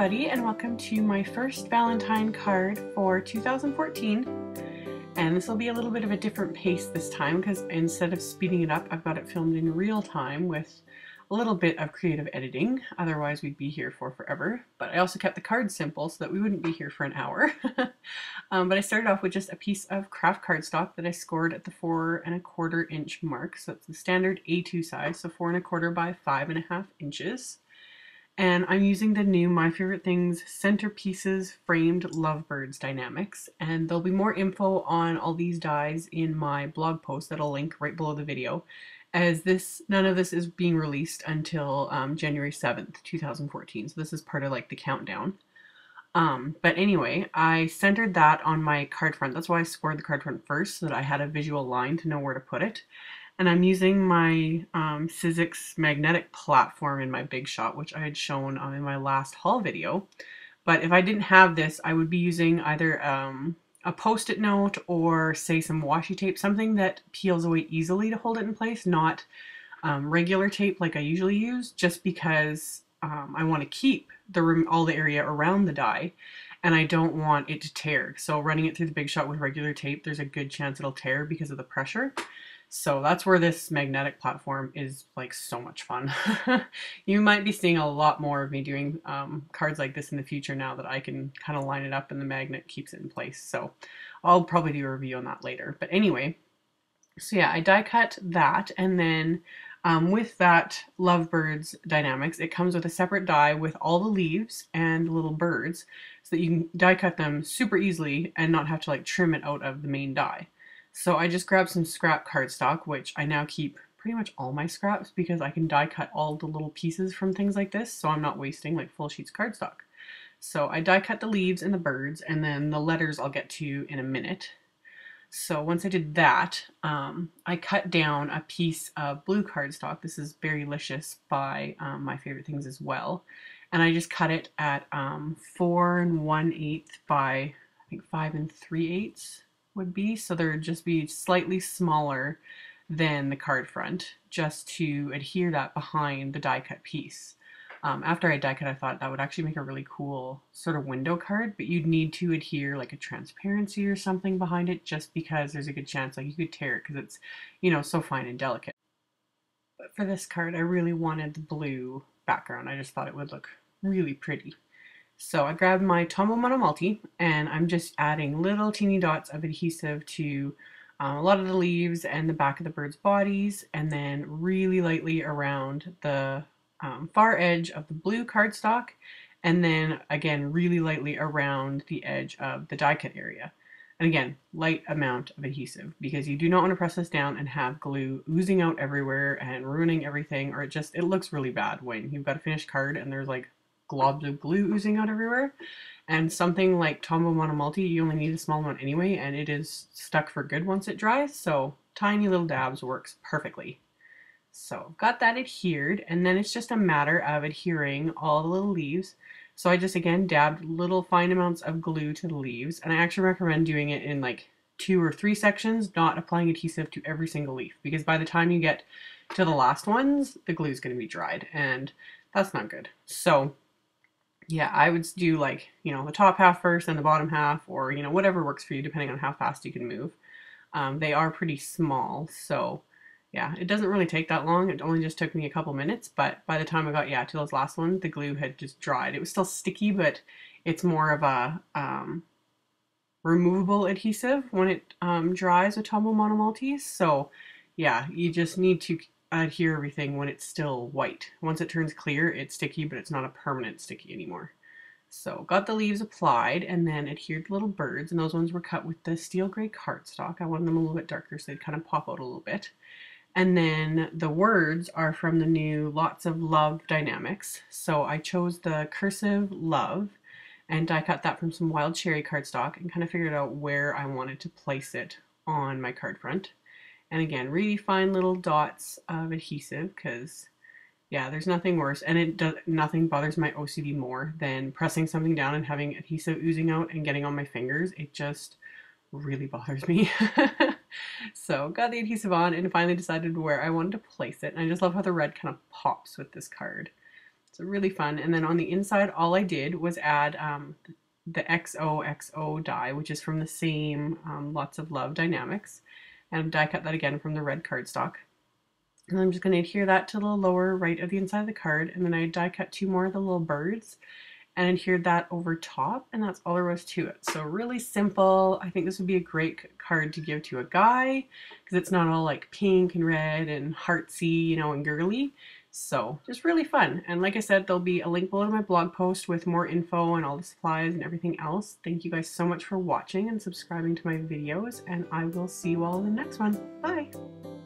everybody, and welcome to my first Valentine card for 2014. And this will be a little bit of a different pace this time because instead of speeding it up, I've got it filmed in real time with a little bit of creative editing. Otherwise we'd be here for forever. But I also kept the cards simple so that we wouldn't be here for an hour. But I started off with just a piece of craft cardstock that I scored at the 4¼ inch mark. So it's the standard A2 size, so 4¼ by 5½ inches. And I'm using the new My Favorite Things Centerpieces Framed Lovebirds Dynamics, and there'll be more info on all these dies in my blog post that I'll link right below the video, as none of this is being released until January 7th, 2014, so this is part of like the countdown. But anyway, I centered that on my card front. That's why I scored the card front first, so that I had a visual line to know where to put it. And I'm using my Sizzix magnetic platform in my Big Shot, which I had shown in my last haul video. But if I didn't have this, I would be using either a Post-it note or say some washi tape, something that peels away easily to hold it in place, not regular tape like I usually use, just because I want to keep all the area around the die and I don't want it to tear. So running it through the Big Shot with regular tape, there's a good chance it'll tear because of the pressure. So that's where this magnetic platform is like so much fun. You might be seeing a lot more of me doing cards like this in the future now that I can kind of line it up and the magnet keeps it in place. So I'll probably do a review on that later. But anyway, so yeah, I die cut that, and then with that Lovebirds Dynamics, it comes with a separate die with all the leaves and little birds so that you can die cut them super easily and not have to like trim it out of the main die. So I just grabbed some scrap cardstock, which I now keep pretty much all my scraps because I can die cut all the little pieces from things like this, so I'm not wasting like full sheets of cardstock. So I die cut the leaves and the birds, and then the letters I'll get to in a minute. So once I did that, I cut down a piece of blue cardstock. This is Very Licious by My Favorite Things as well. And I just cut it at 4 1/8 by I think 5 3/8 would be. So there'd just be slightly smaller than the card front, just to adhere that behind the die cut piece. After I die cut, I thought that would actually make a really cool sort of window card, but you'd need to adhere like a transparency or something behind it, just because there's a good chance like you could tear it because it's, you know, so fine and delicate. But for this card, I really wanted the blue background. I just thought it would look really pretty. So I grabbed my Tombow Monomulti, and I'm just adding little teeny dots of adhesive to a lot of the leaves and the back of the birds' bodies, and then really lightly around the far edge of the blue cardstock, and then again really lightly around the edge of the die cut area. And again, light amount of adhesive, because you do not want to press this down and have glue oozing out everywhere and ruining everything, or it looks really bad when you've got a finished card and there's like globs of glue oozing out everywhere. And something like Tombow Monomulti, you only need a small amount anyway, and it is stuck for good once it dries, so tiny little dabs works perfectly. So got that adhered, and then it's just a matter of adhering all the little leaves. So I just again dabbed little fine amounts of glue to the leaves, and I actually recommend doing it in like 2 or 3 sections, not applying adhesive to every single leaf, because by the time you get to the last ones, the glue is going to be dried, and that's not good. So yeah, I would do like, you know, the top half first and the bottom half, or, you know, whatever works for you depending on how fast you can move. They are pretty small, so yeah, it doesn't really take that long. It only just took me a couple minutes, but by the time I got, to those last ones, the glue had just dried. It was still sticky, but it's more of a removable adhesive when it dries with Tombow Monomultis. So yeah, you just need to adhere everything when it's still white. Once it turns clear, it's sticky, but it's not a permanent sticky anymore. So got the leaves applied, and then adhered the little birds, and those ones were cut with the steel gray cardstock. I wanted them a little bit darker so they'd kind of pop out a little bit. And then the words are from the new Lots of Love Dynamics. So I chose the cursive love and die cut that from some wild cherry cardstock and kind of figured out where I wanted to place it on my card front. And again, really fine little dots of adhesive, because yeah, there's nothing worse, and nothing bothers my OCD more than pressing something down and having adhesive oozing out and getting on my fingers. It just really bothers me. So got the adhesive on and finally decided where I wanted to place it. And I just love how the red kind of pops with this card. So really fun. And then on the inside, all I did was add the XOXO die, which is from the same Lots of Love Dynamics, and die cut that again from the red cardstock. And I'm just going to adhere that to the lower right of the inside of the card, and then I die cut 2 more of the little birds and adhered that over top, and that's all there was to it. So really simple. I think this would be a great card to give to a guy because it's not all like pink and red and heartsy, you know, and girly. So just really fun. And like I said, there'll be a link below to my blog post with more info and all the supplies and everything else. Thank you guys so much for watching and subscribing to my videos, and I will see you all in the next one. Bye!